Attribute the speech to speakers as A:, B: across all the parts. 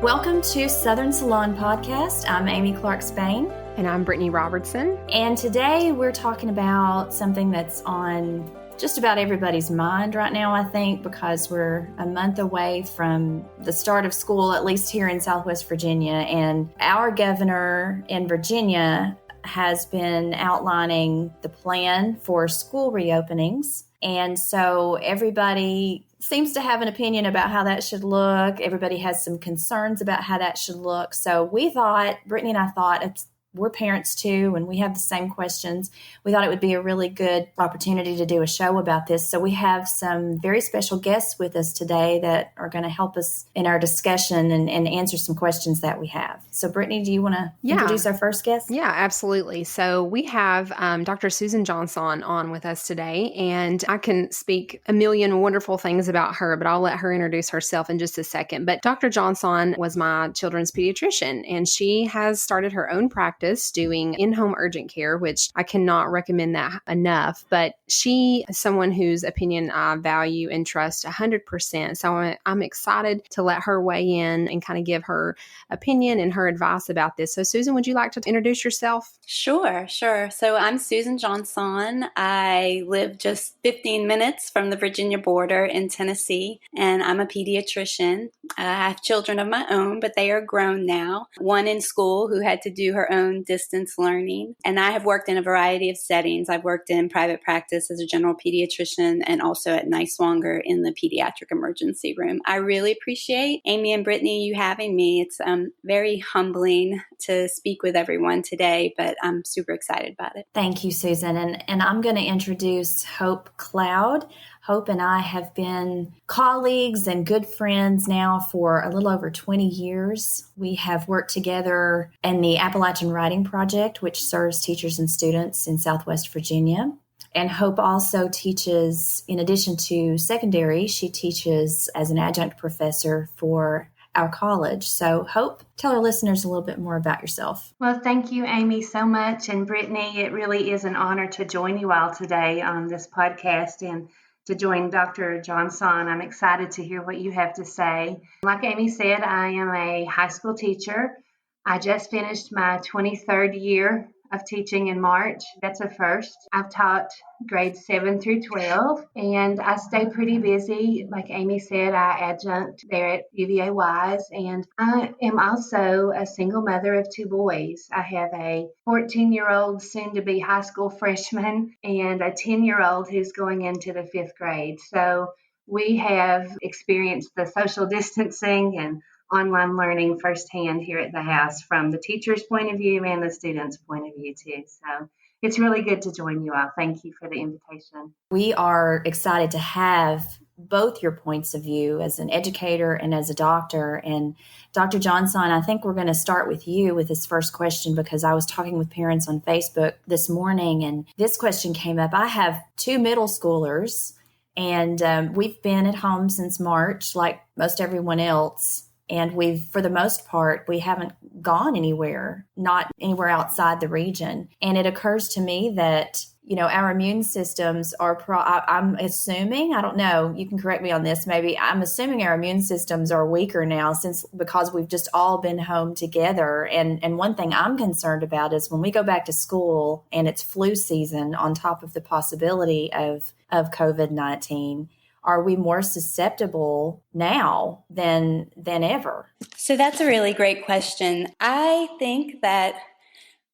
A: Welcome to Southern Salon Podcast. I'm Amy Clark Spain.
B: And I'm Brittany Robertson.
A: And today we're talking about something that's on just about everybody's mind right now, I think, because we're a month away from the start of school, at least here in Southwest Virginia. And our governor in Virginia has been outlining the plan for school reopenings. And so everybody seems to have an opinion about how that should look. Everybody has some concerns about how that should look. So we thought, Brittany and I thought, we're parents too, and we have the same questions. We thought it would be a really good opportunity to do a show about this. So we have some very special guests with us today that are going to help us in our discussion and answer some questions that we have. So Brittany, do you want to introduce our first guest?
B: Yeah, absolutely. So we have Dr. Susan Johnson on with us today, and I can speak a million wonderful things about her, but I'll let her introduce herself in just a second. But Dr. Johnson was my children's pediatrician, and she has started her own practice doing in-home urgent care, which I cannot recommend that enough. But she is someone whose opinion I value and trust 100%. So I'm excited to let her weigh in and kind of give her opinion and her advice about this. So Susan, would you like to introduce yourself?
C: Sure. So I'm Susan Johnson. I live just 15 minutes from the Virginia border in Tennessee, and I'm a pediatrician. I have children of my own, but they are grown now. One in school who had to do her own distance learning. And I have worked in a variety of settings. I've worked in private practice as a general pediatrician and also at Niswonger in the pediatric emergency room. I really appreciate Amy and Brittany, you having me. It's very humbling to speak with everyone today, but I'm super excited about it.
A: Thank you, Susan. And I'm going to introduce Hope Cloud. Hope and I have been colleagues and good friends now for a little over 20 years. We have worked together in the Appalachian Writing Project, which serves teachers and students in Southwest Virginia. And Hope also teaches, in addition to secondary, she teaches as an adjunct professor for our college. So Hope, tell our listeners a little bit more about yourself.
D: Well, thank you, Amy, so much. And Brittany, it really is an honor to join you all today on this podcast and to join Dr. Johnson. I'm excited to hear what you have to say. Like Amy said, I am a high school teacher. I just finished my 23rd year of teaching in March. That's a first. I've taught grades 7 through 12, and I stay pretty busy. Like Amy said, I adjunct there at UVA Wise, and I am also a single mother of 2 boys. I have a 14-year-old soon-to-be high school freshman and a 10-year-old who's going into the 5th grade. So we have experienced the social distancing and online learning firsthand here at the house from the teacher's point of view and the student's point of view too. So it's really good to join you all. Thank you for the invitation.
A: We are excited to have both your points of view as an educator and as a doctor. And Dr. Johnson, I think we're going to start with you with this first question because I was talking with parents on Facebook this morning and this question came up. I have 2 middle schoolers and we've been at home since March like most everyone else. And for the most part, we haven't gone anywhere, not anywhere outside the region. And it occurs to me that, our immune systems are, I'm assuming, I don't know, you can correct me on this, maybe, I'm assuming our immune systems are weaker now because we've just all been home together. And one thing I'm concerned about is when we go back to school and it's flu season on top of the possibility of COVID-19, are we more susceptible now than ever?
C: So that's a really great question. I think that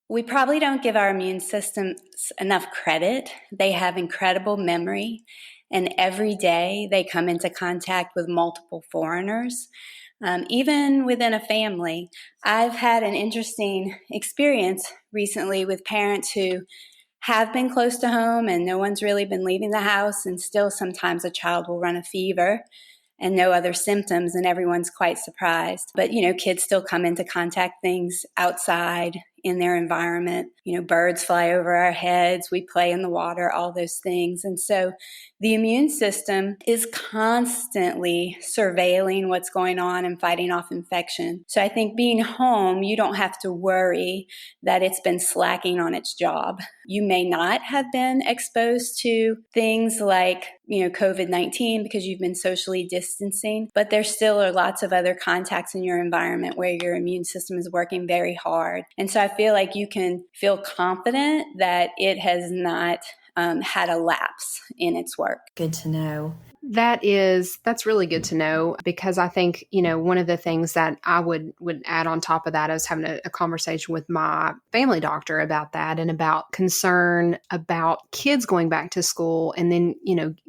C: we probably don't give our immune systems enough credit. They have incredible memory, and every day they come into contact with multiple foreigners. Even within a family, I've had an interesting experience recently with parents who have been close to home and no one's really been leaving the house, and still sometimes a child will run a fever and no other symptoms and everyone's quite surprised. But, kids still come into contact things outside in their environment. Birds fly over our heads, we play in the water, all those things. And so the immune system is constantly surveilling what's going on and fighting off infection. So I think being home, you don't have to worry that it's been slacking on its job. You may not have been exposed to things like COVID-19 because you've been socially distancing, but there still are lots of other contacts in your environment where your immune system is working very hard. And so I feel like you can feel confident that it has not had a lapse in its work.
A: Good to know.
B: That's really good to know, because I think, one of the things that I would add on top of that, I was having a conversation with my family doctor about that, and about concern about kids going back to school, and then,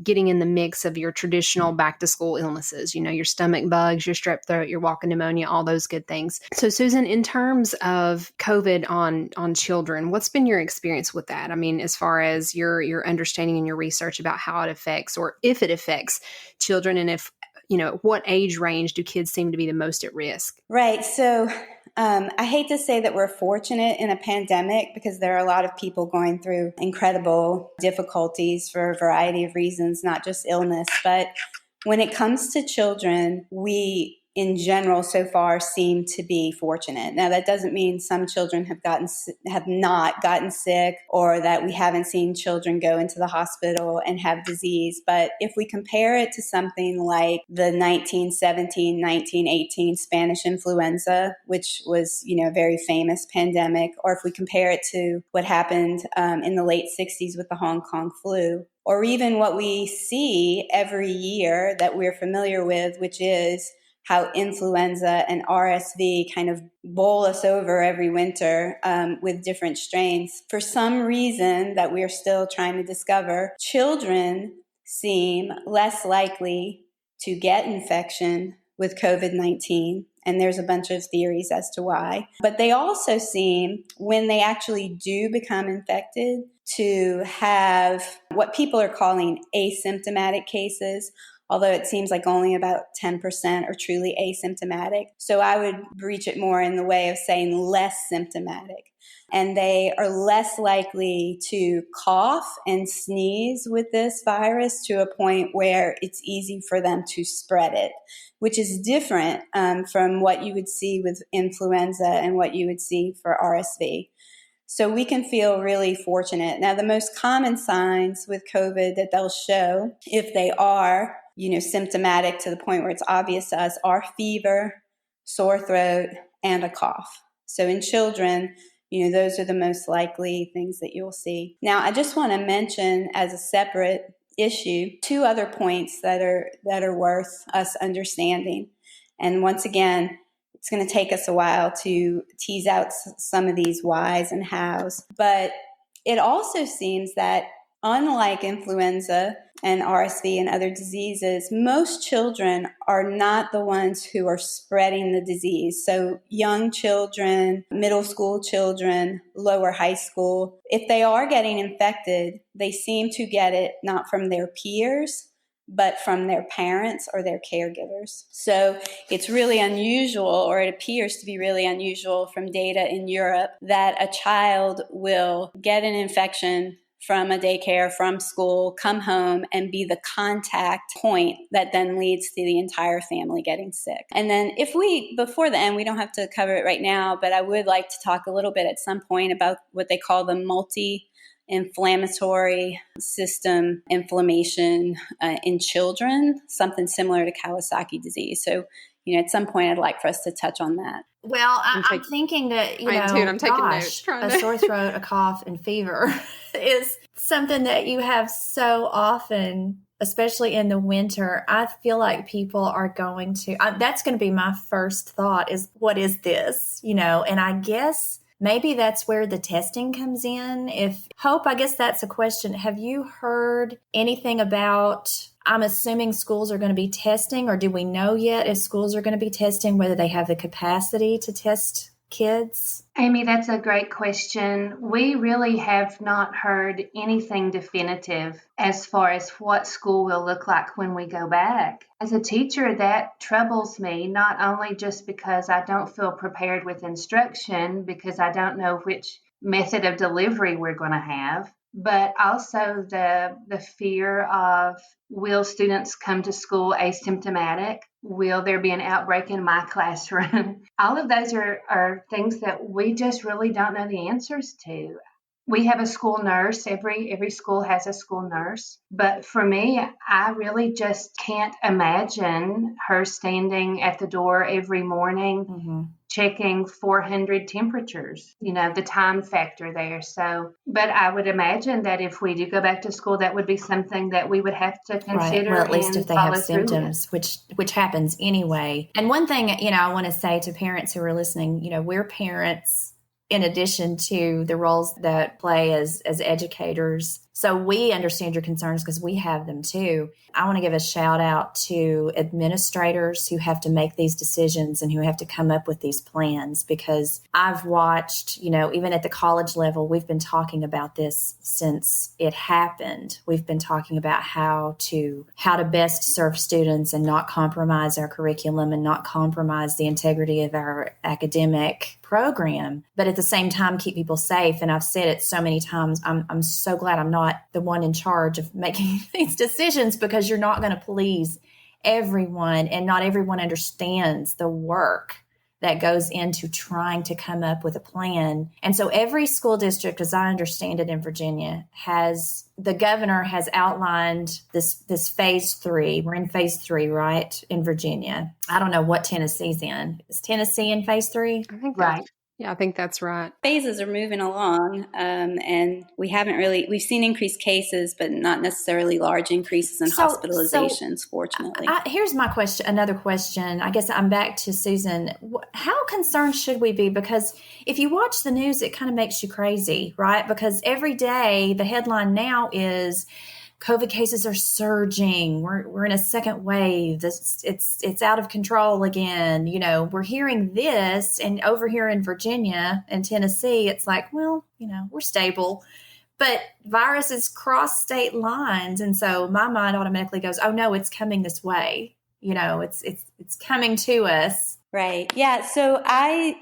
B: getting in the mix of your traditional back to school illnesses, your stomach bugs, your strep throat, your walking pneumonia, all those good things. So Susan, in terms of COVID on children, what's been your experience with that? I mean, as far as your understanding and your research about how it affects, or if it affects children, and if, what age range do kids seem to be the most at risk?
C: Right. So I hate to say that we're fortunate in a pandemic, because there are a lot of people going through incredible difficulties for a variety of reasons, not just illness. But when it comes to children, we in general so far seem to be fortunate. Now, that doesn't mean some children have not gotten sick, or that we haven't seen children go into the hospital and have disease. But if we compare it to something like the 1917, 1918 Spanish influenza, which was, a very famous pandemic, or if we compare it to what happened in the late 60s with the Hong Kong flu, or even what we see every year that we're familiar with, which is how influenza and RSV kind of bowl us over every winter with different strains. For some reason that we're still trying to discover, children seem less likely to get infection with COVID-19. And there's a bunch of theories as to why. But they also seem, when they actually do become infected, to have what people are calling asymptomatic cases, although it seems like only about 10% are truly asymptomatic. So I would breach it more in the way of saying less symptomatic. And they are less likely to cough and sneeze with this virus to a point where it's easy for them to spread it, which is different from what you would see with influenza and what you would see for RSV. So we can feel really fortunate. Now, the most common signs with COVID that they'll show, if they are, symptomatic to the point where it's obvious to us, are fever, sore throat, and a cough. So in children, those are the most likely things that you'll see. Now, I just want to mention as a separate issue 2 other points that are worth us understanding. And once again, it's going to take us a while to tease out some of these whys and hows. But it also seems that unlike influenza and RSV and other diseases, most children are not the ones who are spreading the disease. So young children, middle school children, lower high school, if they are getting infected, they seem to get it not from their peers, but from their parents or their caregivers. So it's really unusual, or it appears to be really unusual from data in Europe, that a child will get an infection from a daycare, from school, come home, and be the contact point that then leads to the entire family getting sick. And then before the end, we don't have to cover it right now, but I would like to talk a little bit at some point about what they call the multi-inflammatory system inflammation in children, something similar to Kawasaki disease. So, at some point I'd like for us to touch on that.
A: Well, I'm thinking that,
B: I'm taking notes.
A: A sore throat, a cough, and fever is something that you have so often, especially in the winter. I feel like people are going to, that's going to be my first thought is, what is this? And I guess maybe that's where the testing comes in. I guess that's a question. Have you heard anything about, I'm assuming schools are going to be testing, or do we know yet if schools are going to be testing, whether they have the capacity to test kids?
D: Amy, that's a great question. We really have not heard anything definitive as far as what school will look like when we go back. As a teacher, that troubles me, not only just because I don't feel prepared with instruction, because I don't know which method of delivery we're going to have, but also the fear of, will students come to school asymptomatic? Will there be an outbreak in my classroom? All of those are things that we just really don't know the answers to. We have a school nurse. Every school has a school nurse. But for me, I really just can't imagine her standing at the door every morning checking 400 temperatures, the time factor there. So, but I would imagine that if we do go back to school, that would be something that we would have to consider.
A: Right. Well, at least if they have
D: symptoms,
A: which happens anyway. And one thing, I want to say to parents who are listening, we're parents in addition to the roles that play as educators. So we understand your concerns because we have them too. I want to give a shout out to administrators who have to make these decisions and who have to come up with these plans, because I've watched, even at the college level, we've been talking about this since it happened. We've been talking about how to best serve students and not compromise our curriculum and not compromise the integrity of our academic program, but at the same time keep people safe. And I've said it so many times, I'm so glad I'm not the one in charge of making these decisions, because you're not going to please everyone, and not everyone understands the work that goes into trying to come up with a plan. And so every school district, as I understand it in Virginia, the governor has outlined this phase 3. We're in phase 3, right? In Virginia. I don't know what Tennessee's in. Is Tennessee in phase 3?
B: I think
D: right.
B: Yeah, I think that's right.
C: Phases are moving along, and we've seen increased cases, but not necessarily large increases in hospitalizations, fortunately.
A: Here's my question, another question. I guess I'm back to Susan. How concerned should we be? Because if you watch the news, it kind of makes you crazy, right? Because every day the headline now is COVID cases are surging. We're in a second wave. It's out of control again. We're hearing this, and over here in Virginia and Tennessee, it's like, well, we're stable, but viruses cross state lines, and so my mind automatically goes, oh no, it's coming this way. It's coming to us.
C: Right. Yeah. So I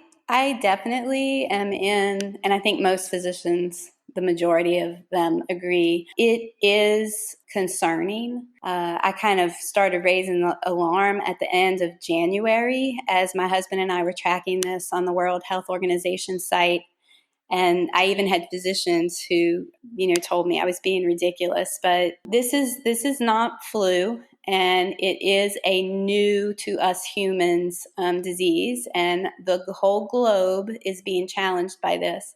C: definitely am in, and I think most physicians, the majority of them, agree, it is concerning. I kind of started raising the alarm at the end of January as my husband and I were tracking this on the World Health Organization site. And I even had physicians who, told me I was being ridiculous. But this is not flu, and it is a new to us humans disease, and the whole globe is being challenged by this.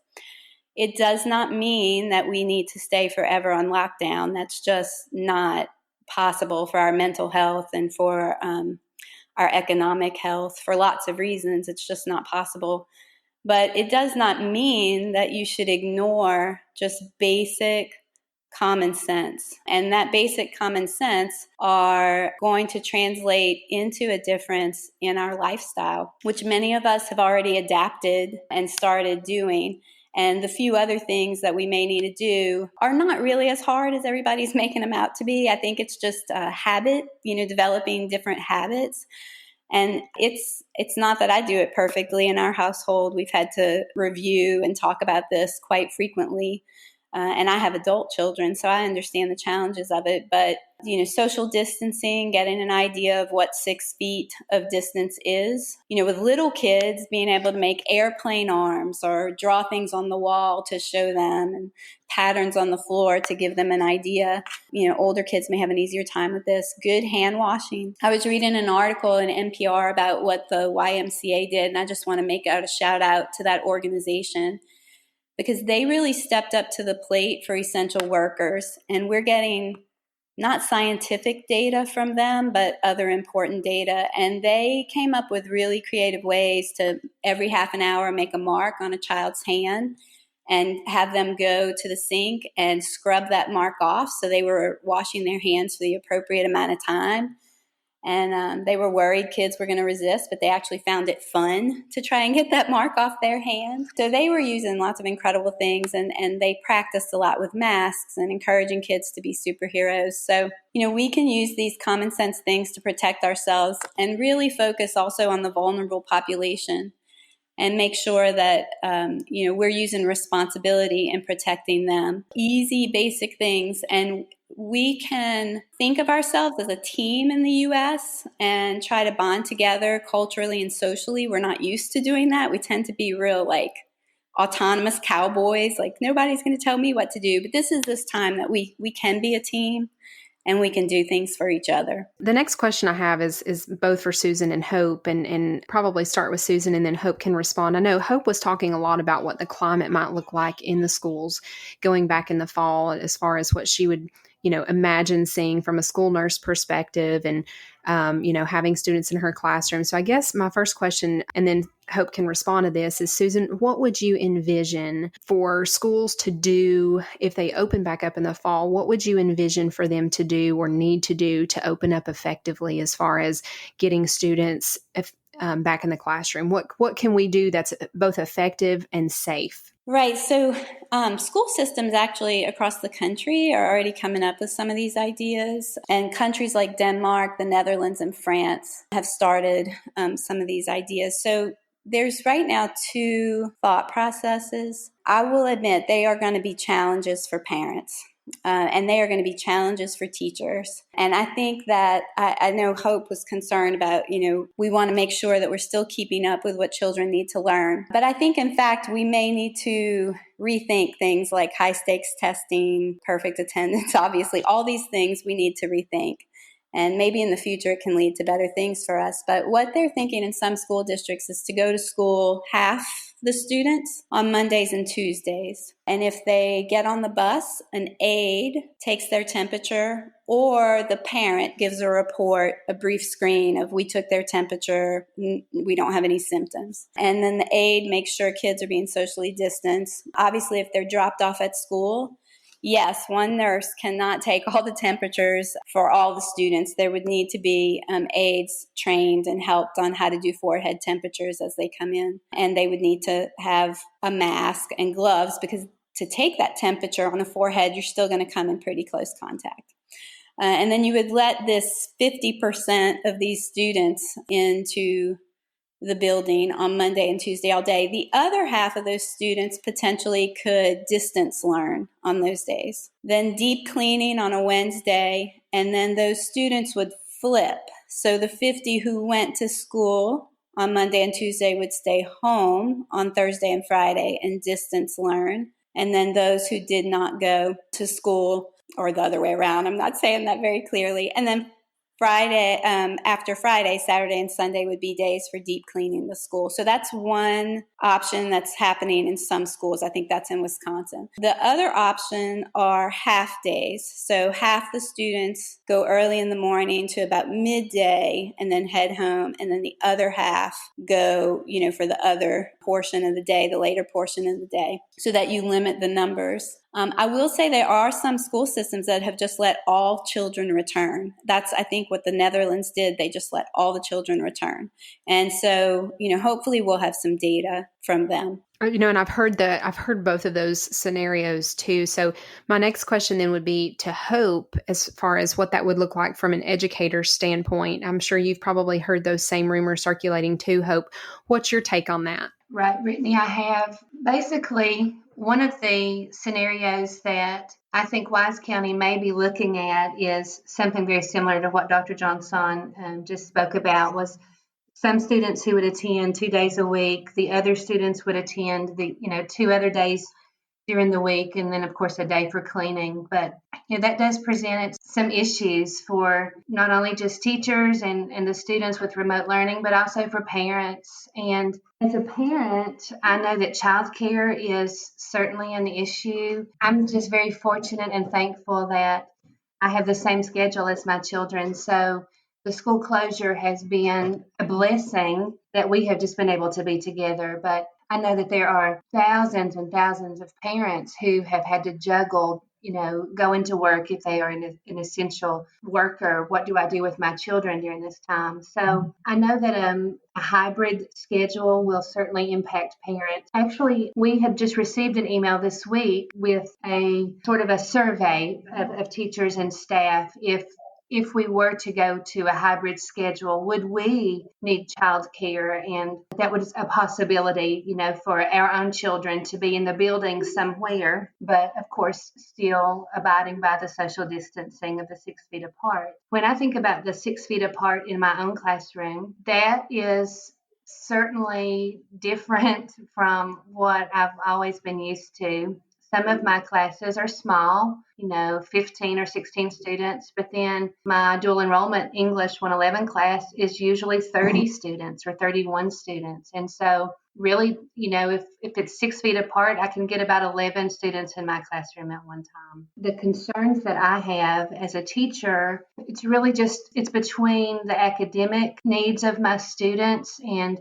C: It does not mean that we need to stay forever on lockdown. That's just not possible for our mental health and for our economic health. For lots of reasons, it's just not possible. But it does not mean that you should ignore just basic common sense. And that basic common sense are going to translate into a difference in our lifestyle, which many of us have already adapted and started doing. And the few other things that we may need to do are not really as hard as everybody's making them out to be. I think it's just a habit, developing different habits. And it's not that I do it perfectly in our household. We've had to review and talk about this quite frequently. And I have adult children, so I understand the challenges of it. But, social distancing, getting an idea of what 6 feet of distance is, with little kids, being able to make airplane arms or draw things on the wall to show them, and patterns on the floor to give them an idea. Older kids may have an easier time with this. Good hand washing. I was reading an article in NPR about what the YMCA did, and I just want to make out a shout out to that organization, because they really stepped up to the plate for essential workers. And we're getting not scientific data from them, but other important data. And they came up with really creative ways to every half an hour make a mark on a child's hand and have them go to the sink and scrub that mark off. So they were washing their hands for the appropriate amount of time. And they were worried kids were going to resist, but they actually found it fun to try and get that mark off their hand. So they were using lots of incredible things, and they practiced a lot with masks and encouraging kids to be superheroes. So, we can use these common sense things to protect ourselves and really focus also on the vulnerable population and make sure that, we're using responsibility in protecting them. Easy, basic things. And we can think of ourselves as a team in the U.S. and try to bond together culturally and socially. We're not used to doing that. We tend to be real autonomous cowboys, like nobody's going to tell me what to do. But this time that we can be a team and we can do things for each other.
B: The next question I have is both for Susan and Hope, and probably start with Susan and then Hope can respond. I know Hope was talking a lot about what the climate might look like in the schools going back in the fall, as far as what she would, imagine seeing from a school nurse perspective and, having students in her classroom. So I guess my first question, and then Hope can respond to this, is Susan, what would you envision for schools to do if they open back up in the fall? What would you envision for them to do or need to do to open up effectively as far as getting students back in the classroom? What can we do that's both effective and safe?
C: Right. So school systems actually across the country are already coming up with some of these ideas. And countries like Denmark, the Netherlands, and France have started some of these ideas. So there's right now two thought processes. I will admit they are going to be challenges for parents. And they are going to be challenges for teachers. And I think that I know Hope was concerned about, we want to make sure that we're still keeping up with what children need to learn. But I think, in fact, we may need to rethink things like high stakes testing, perfect attendance, obviously, all these things we need to rethink. And maybe in the future it can lead to better things for us. But what they're thinking in some school districts is to go to school half the students on Mondays and Tuesdays. And if they get on the bus, an aide takes their temperature, or the parent gives a report, a brief screen of, we took their temperature, we don't have any symptoms. And then the aide makes sure kids are being socially distanced. Obviously, if they're dropped off at school, yes, one nurse cannot take all the temperatures for all the students. There would need to be aides trained and helped on how to do forehead temperatures as they come in. And they would need to have a mask and gloves, because to take that temperature on the forehead, you're still going to come in pretty close contact. And then you would let this 50% of these students into the building on Monday and Tuesday all day. The other half of those students potentially could distance learn on those days. Then deep cleaning on a Wednesday, and then those students would flip. So the 50 who went to school on Monday and Tuesday would stay home on Thursday and Friday and distance learn. And then those who did not go to school, or the other way around, I'm not saying that very clearly. And then Friday, after Friday, Saturday and Sunday would be days for deep cleaning the school. So that's one option that's happening in some schools. I think that's in Wisconsin. The other option are half days. So half the students go early in the morning to about midday and then head home. And then the other half go, for the other portion of the day, the later portion of the day, so that you limit the numbers. I will say there are some school systems that have just let all children return. That's, I think, what the Netherlands did. They just let all the children return. And so, hopefully we'll have some data from them.
B: And I've heard both of those scenarios too. So my next question then would be to Hope, as far as what that would look like from an educator's standpoint. I'm sure you've probably heard those same rumors circulating too, Hope. What's your take on that?
D: Right, Brittany, I have. Basically, one of the scenarios that I think Wise County may be looking at is something very similar to what Dr. Johnson just spoke about, was some students who would attend 2 days a week. The other students would attend 2 other days during the week, and then of course a day for cleaning. But that does present some issues for not only just teachers and the students with remote learning, but also for parents. And as a parent, I know that childcare is certainly an issue. I'm just very fortunate and thankful that I have the same schedule as my children. So the school closure has been a blessing that we have just been able to be together. But I know that there are thousands and thousands of parents who have had to juggle, going to work if they are an essential worker. What do I do with my children during this time? So I know that a hybrid schedule will certainly impact parents. Actually, we have just received an email this week with a sort of a survey of teachers and staff. If we were to go to a hybrid schedule, would we need childcare? And that was a possibility, for our own children to be in the building somewhere, but of course, still abiding by the social distancing of the 6 feet apart. When I think about the 6 feet apart in my own classroom, that is certainly different from what I've always been used to. Some of my classes are small, 15 or 16 students, but then my dual enrollment English 111 class is usually 30 students or 31 students. And so really, if it's 6 feet apart, I can get about 11 students in my classroom at one time. The concerns that I have as a teacher, it's really it's between the academic needs of my students and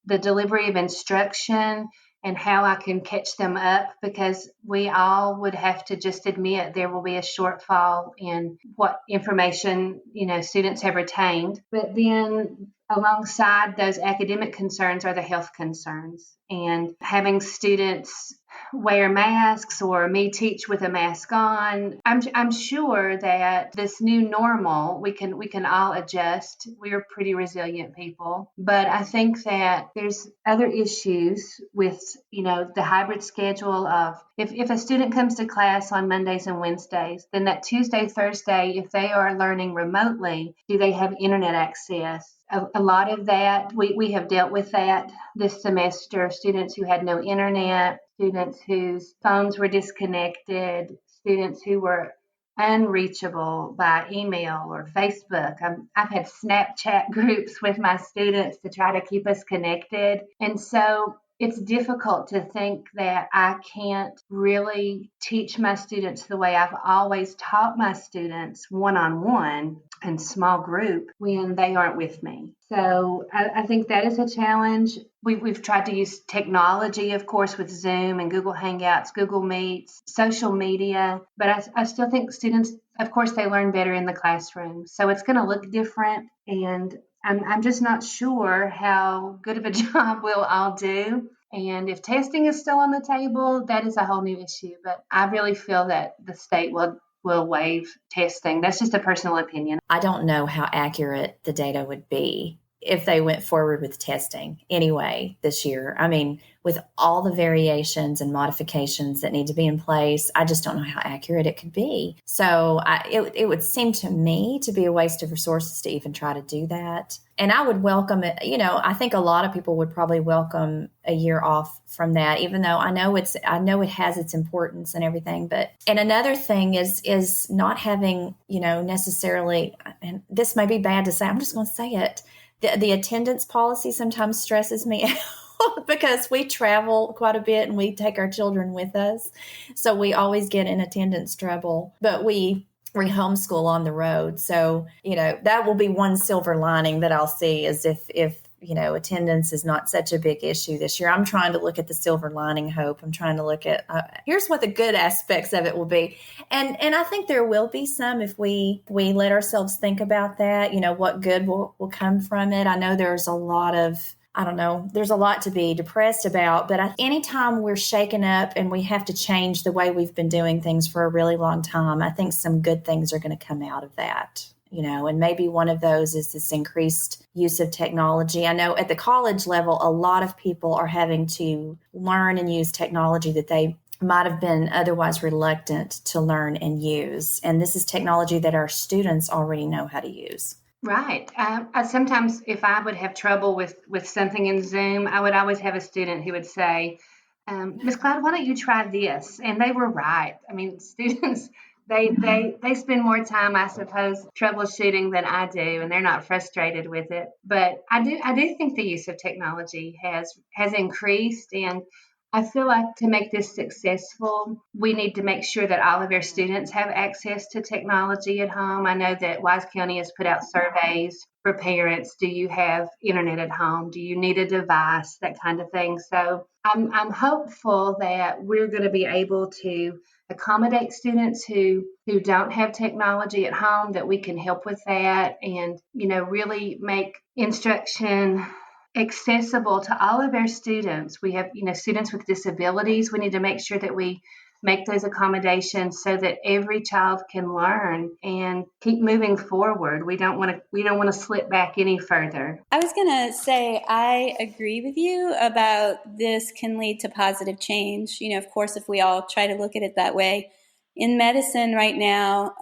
D: the delivery of instruction and how I can catch them up, because we all would have to just admit there will be a shortfall in what information, students have retained. But then alongside those academic concerns are the health concerns, and having students wear masks or me teach with a mask on. I'm sure that this new normal, we can all adjust. We're pretty resilient people, but I think that there's other issues with, the hybrid schedule of if a student comes to class on Mondays and Wednesdays, then that Tuesday, Thursday, if they are learning remotely, do they have internet access? A lot of that, we have dealt with that this semester. Students who had no internet, students whose phones were disconnected, students who were unreachable by email or Facebook. I've had Snapchat groups with my students to try to keep us connected. And so it's difficult to think that I can't really teach my students the way I've always taught my students, one-on-one and small group, when they aren't with me. So I think that is a challenge. We've tried to use technology, of course, with Zoom and Google Hangouts, Google Meets, social media, but I still think students, of course, they learn better in the classroom. So it's going to look different, and I'm just not sure how good of a job we'll all do. And if testing is still on the table, that is a whole new issue. But I really feel that the state will waive testing. That's just a personal opinion.
A: I don't know how accurate the data would be if they went forward with testing anyway this year. I mean, with all the variations and modifications that need to be in place, I just don't know how accurate it could be. So it would seem to me to be a waste of resources to even try to do that. And I would welcome it. I think a lot of people would probably welcome a year off from that, even though I know it has its importance and everything. And another thing is not having, necessarily, and this may be bad to say, I'm just going to say it. The attendance policy sometimes stresses me out because we travel quite a bit and we take our children with us. So we always get in attendance trouble, but we homeschool on the road. So, that will be one silver lining that I'll see, is if attendance is not such a big issue this year. I'm trying to look at the silver lining hope. I'm trying to look at, here's what the good aspects of it will be. And I think there will be some if we let ourselves think about that, what good will come from it. I know there's a lot to be depressed about, but anytime we're shaken up and we have to change the way we've been doing things for a really long time, I think some good things are going to come out of that. And maybe one of those is this increased use of technology. I know at the college level, a lot of people are having to learn and use technology that they might have been otherwise reluctant to learn and use. And this is technology that our students already know how to use.
D: Right. I sometimes, if I would have trouble with something in Zoom, I would always have a student who would say, Ms. Cloud, why don't you try this? And they were right. I mean, students, they spend more time, I suppose, troubleshooting than I do, and they're not frustrated with it. But I do think the use of technology has increased, and I feel like to make this successful, we need to make sure that all of our students have access to technology at home. I know that Wise County has put out surveys for parents. Do you have internet at home? Do you need a device? That kind of thing. So I'm hopeful that we're going to be able to accommodate students who don't have technology at home, that we can help with that, and, really make instruction accessible to all of our students. We have, students with disabilities. We need to make sure that we make those accommodations so that every child can learn and keep moving forward. We don't want to slip back any further.
C: I was going to say, I agree with you about this can lead to positive change. Of course, if we all try to look at it that way, in medicine right now,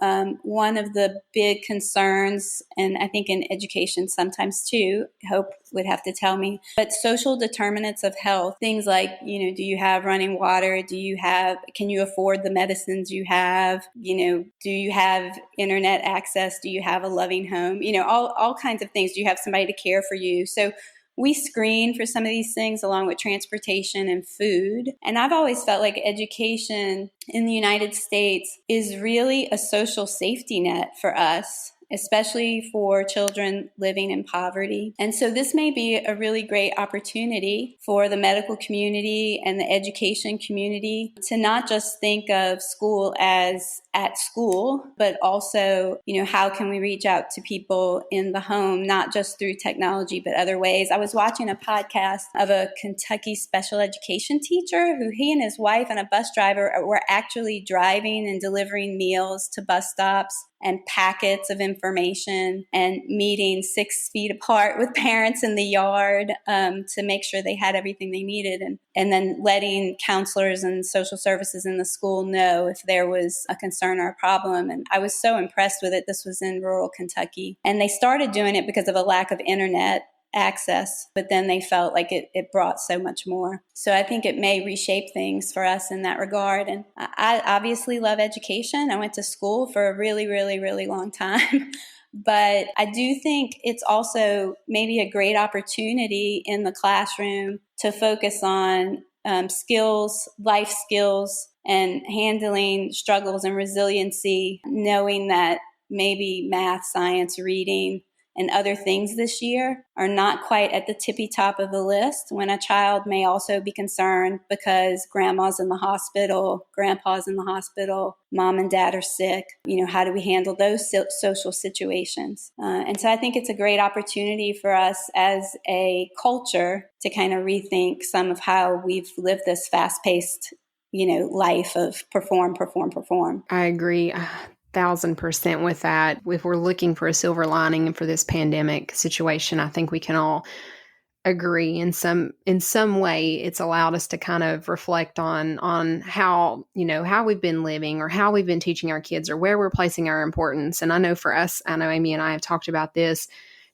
C: one of the big concerns, and I think in education sometimes too, Hope would have to tell me, but social determinants of health, things like, do you have running water? Can you afford the medicines you have? Do you have internet access? Do you have a loving home? All kinds of things. Do you have somebody to care for you? So we screen for some of these things along with transportation and food. And I've always felt like education in the United States is really a social safety net for us, especially for children living in poverty. And so this may be a really great opportunity for the medical community and the education community to not just think of school as at school, but also, how can we reach out to people in the home, not just through technology, but other ways. I was watching a podcast of a Kentucky special education teacher who he and his wife and a bus driver were actually driving and delivering meals to bus stops and packets of information and meeting 6 feet apart with parents in the yard to make sure they had everything they needed, and then letting counselors and social services in the school know if there was a concern or a problem. And I was so impressed with it. This was in rural Kentucky. And they started doing it because of a lack of internet access, but then they felt like it brought so much more. So I think it may reshape things for us in that regard. And I obviously love education. I went to school for a really, really, really long time. But I do think it's also maybe a great opportunity in the classroom to focus on skills, life skills, and handling struggles and resiliency, knowing that maybe math, science, reading, and other things this year are not quite at the tippy top of the list, when a child may also be concerned because grandma's in the hospital, grandpa's in the hospital, mom and dad are sick. How do we handle those social situations? And so I think it's a great opportunity for us as a culture to kind of rethink some of how we've lived this fast-paced, life of perform.
B: I agree 1,000% with that. If we're looking for a silver lining for this pandemic situation, I think we can all agree in some way it's allowed us to kind of reflect on how we've been living, or how we've been teaching our kids, or where we're placing our importance. And I know for us, I know Amy and I have talked about this,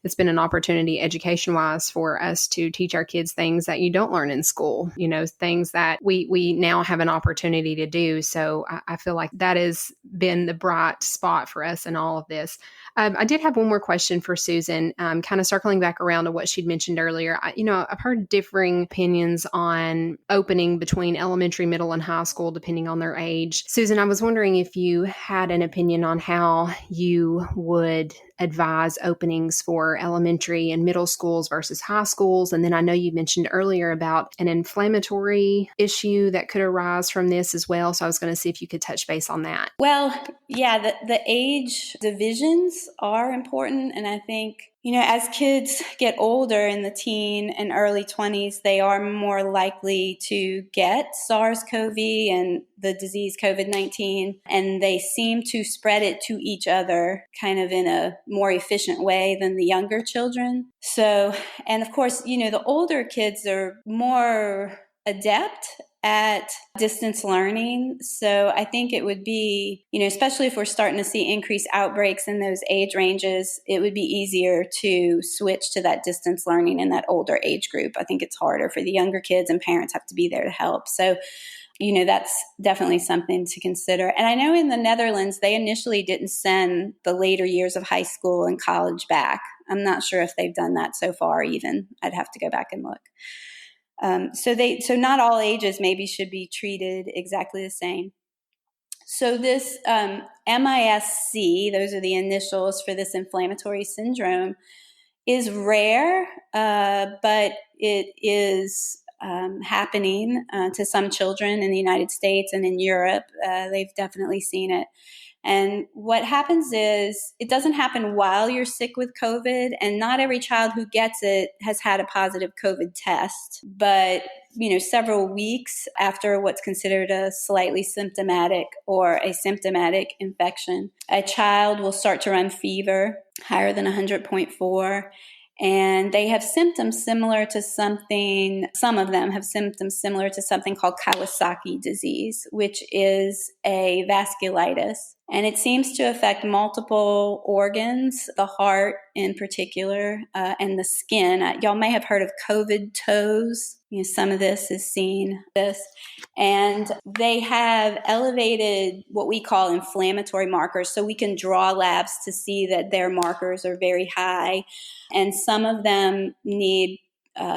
B: it's been an opportunity education-wise for us to teach our kids things that you don't learn in school, things that we now have an opportunity to do. So I feel like that has been the bright spot for us in all of this. I did have one more question for Susan, kind of circling back around to what she'd mentioned earlier. I've heard differing opinions on opening between elementary, middle, and high school, depending on their age. Susan, I was wondering if you had an opinion on how you would advise openings for elementary and middle schools versus high schools. And then I know you mentioned earlier about an inflammatory issue that could arise from this as well. So I was going to see if you could touch base on that.
C: Well, yeah, the age divisions are important. And I think, as kids get older in the teen and early 20s, they are more likely to get SARS-CoV and the disease COVID-19, and they seem to spread it to each other kind of in a more efficient way than the younger children. So, and of course, the older kids are more adept at distance learning. So I think it would be, especially if we're starting to see increased outbreaks in those age ranges, it would be easier to switch to that distance learning in that older age group. I think it's harder for the younger kids, and parents have to be there to help. So, that's definitely something to consider. And I know in the Netherlands, they initially didn't send the later years of high school and college back. I'm not sure if they've done that so far even. I'd have to go back and look. So not all ages maybe should be treated exactly the same. So this MIS-C, those are the initials for this inflammatory syndrome, is rare, but it is happening to some children in the United States and in Europe. They've definitely seen it. And what happens is it doesn't happen while you're sick with COVID, and not every child who gets it has had a positive COVID test. But, several weeks after what's considered a slightly symptomatic or asymptomatic infection, a child will start to run fever higher than 100.4. And they have symptoms similar to something, some of them have symptoms similar to something called Kawasaki disease, which is a vasculitis. And it seems to affect multiple organs, the heart in particular, and the skin. Y'all may have heard of COVID toes. Some of this is seen this. And they have elevated what we call inflammatory markers. So we can draw labs to see that their markers are very high. And some of them need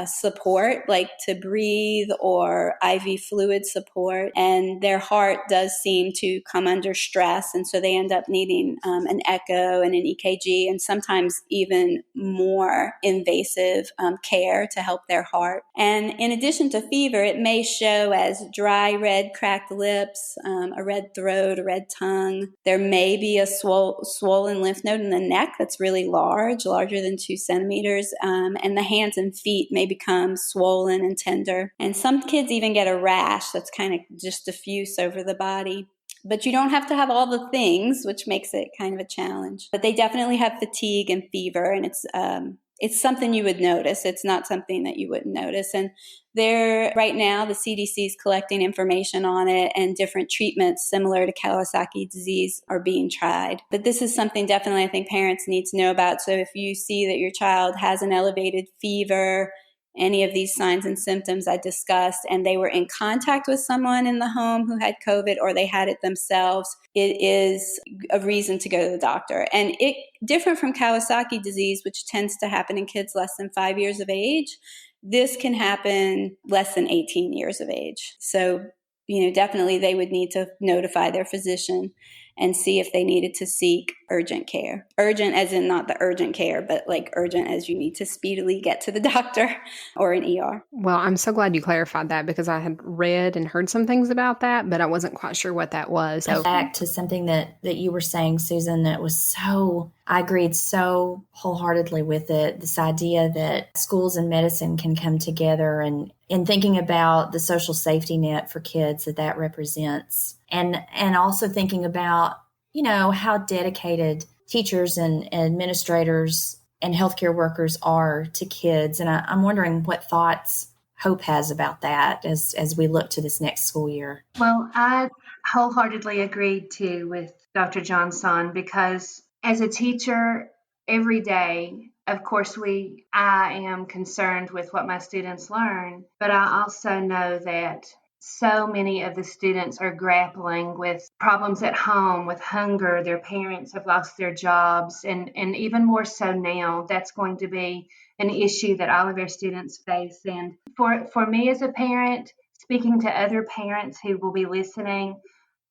C: support, like to breathe or IV fluid support. And their heart does seem to come under stress. And so they end up needing an echo and an EKG and sometimes even more invasive care to help their heart. And in addition to fever, it may show as dry, red, cracked lips, a red throat, a red tongue. There may be a swollen lymph node in the neck that's really larger than 2 centimeters. And the hands and feet may become swollen and tender. And some kids even get a rash that's kind of just diffuse over the body. But you don't have to have all the things, which makes it kind of a challenge. But they definitely have fatigue and fever, and it's something you would notice. It's not something that you wouldn't notice. And right now, the CDC is collecting information on it, and different treatments similar to Kawasaki disease are being tried. But this is something definitely I think parents need to know about. So if you see that your child has an elevated fever, any of these signs and symptoms I discussed, and they were in contact with someone in the home who had COVID or they had it themselves, it is a reason to go to the doctor. And it different from Kawasaki disease, which tends to happen in kids less than 5 years of age. This can happen less than 18 years of age. So, definitely they would need to notify their physician and see if they needed to seek urgent care. Urgent as in not the urgent care, but like urgent as you need to speedily get to the doctor or an ER.
B: Well, I'm so glad you clarified that because I had read and heard some things about that, but I wasn't quite sure what that was.
A: So back to something that you were saying, Susan, that was I agreed so wholeheartedly with it. This idea that schools and medicine can come together and in thinking about the social safety net for kids that represents. And also thinking about, how dedicated teachers and administrators and healthcare workers are to kids. And I'm wondering what thoughts Hope has about that as we look to this next school year.
D: Well, I wholeheartedly agree too with Dr. Johnson because as a teacher, every day, of course, I am concerned with what my students learn, but I also know that so many of the students are grappling with problems at home, with hunger. Their parents have lost their jobs, and even more so now, that's going to be an issue that all of our students face. And for me as a parent, speaking to other parents who will be listening,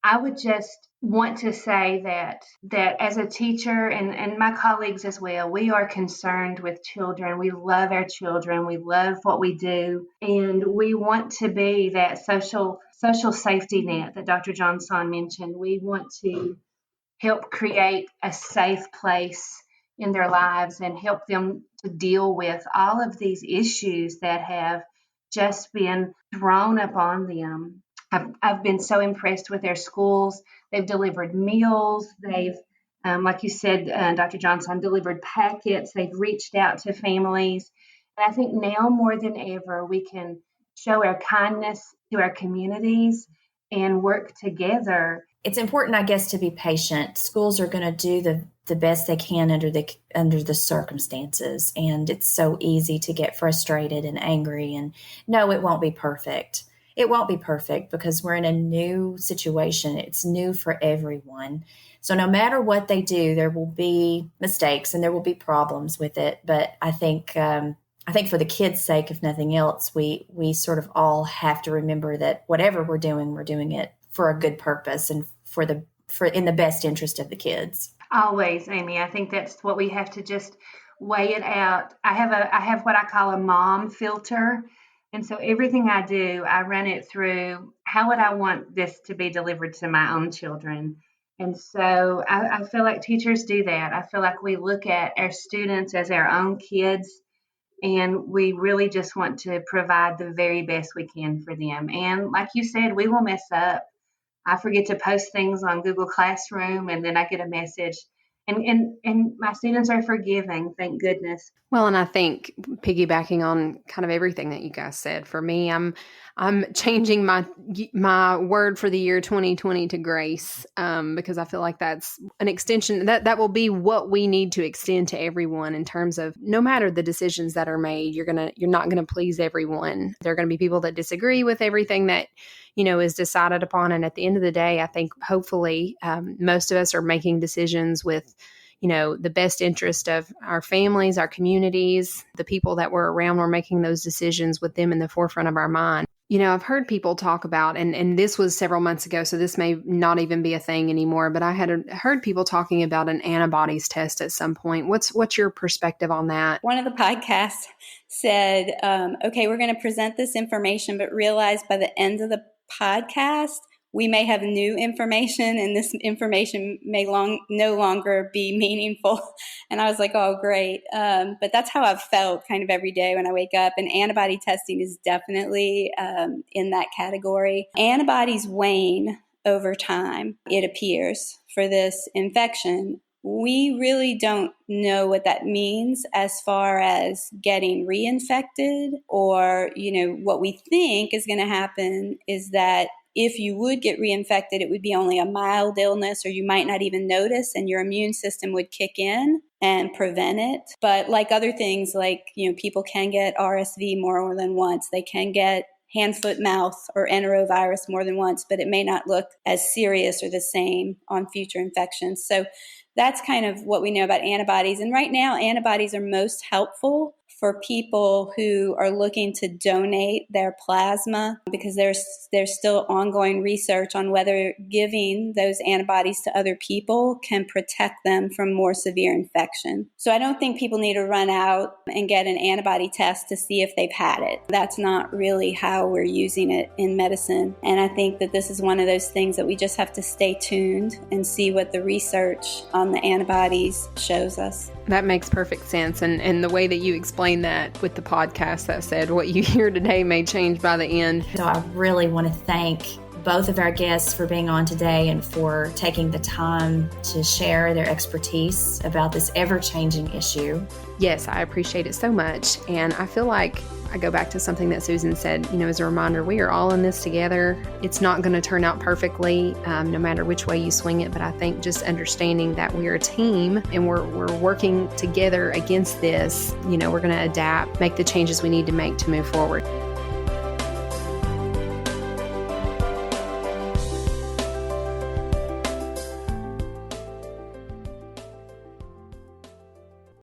D: I would just want to say that as a teacher and my colleagues as well, we are concerned with children. We love our children. We love what we do. And we want to be that social safety net that Dr. Johnson mentioned. We want to help create a safe place in their lives and help them to deal with all of these issues that have just been thrown upon them. I've been so impressed with their schools. They've delivered meals. They've, like you said, Dr. Johnson, delivered packets. They've reached out to families. And I think now more than ever, we can show our kindness to our communities and work together.
A: It's important, I guess, to be patient. Schools are going to do the best they can under the circumstances. And it's so easy to get frustrated and angry. And no, it won't be perfect. It won't be perfect because we're in a new situation. It's new for everyone. So no matter what they do, there will be mistakes and there will be problems with it. But I think for the kids' sake, if nothing else, we sort of all have to remember that whatever we're doing it for a good purpose and for in the best interest of the kids.
D: Always, Amy. I think that's what we have to just weigh it out. I have what I call a mom filter. And so everything I do, I run it through how would I want this to be delivered to my own children. And so I feel like teachers do that. I feel like we look at our students as our own kids, and we really just want to provide the very best we can for them. And like you said, we will mess up. I forget to post things on Google Classroom, and then I get a message, And my students are forgiving, thank goodness.
B: Well, and I think piggybacking on kind of everything that you guys said, for me, I'm changing my word for the year 2020 to grace, because I feel like that's an extension that will be what we need to extend to everyone in terms of no matter the decisions that are made, you're not gonna please everyone. There are gonna be people that disagree with everything that is decided upon, and at the end of the day, I think hopefully most of us are making decisions with the best interest of our families, our communities, the people that we're around. We're making those decisions with them in the forefront of our mind. I've heard people talk about, and this was several months ago, so this may not even be a thing anymore, but I had heard people talking about an antibodies test at some point. What's your perspective on that?
C: One of the podcasts said, okay, we're going to present this information, but realize by the end of the podcast, we may have new information, and this information may no longer be meaningful. And I was like, oh, great. But that's how I've felt kind of every day when I wake up. And antibody testing is definitely in that category. Antibodies wane over time, it appears, for this infection. We really don't know what that means as far as getting reinfected, or, what we think is going to happen is that if you would get reinfected, it would be only a mild illness, or you might not even notice, and your immune system would kick in and prevent it. But like other things, like, people can get RSV more than once. They can get hand, foot, mouth, or enterovirus more than once, but it may not look as serious or the same on future infections. So that's kind of what we know about antibodies. And right now, antibodies are most helpful for people who are looking to donate their plasma, because there's still ongoing research on whether giving those antibodies to other people can protect them from more severe infection. So I don't think people need to run out and get an antibody test to see if they've had it. That's not really how we're using it in medicine. And I think that this is one of those things that we just have to stay tuned and see what the research on the antibodies shows us.
B: That makes perfect sense. And the way that you explained that with the podcast that said what you hear today may change by the end.
A: So I really want to thank both of our guests for being on today and for taking the time to share their expertise about this ever-changing issue.
B: Yes, I appreciate it so much. And I feel like I go back to something that Susan said, as a reminder, we are all in this together. It's not going to turn out perfectly, no matter which way you swing it. But I think just understanding that we're a team and we're working together against this, we're going to adapt, make the changes we need to make to move forward.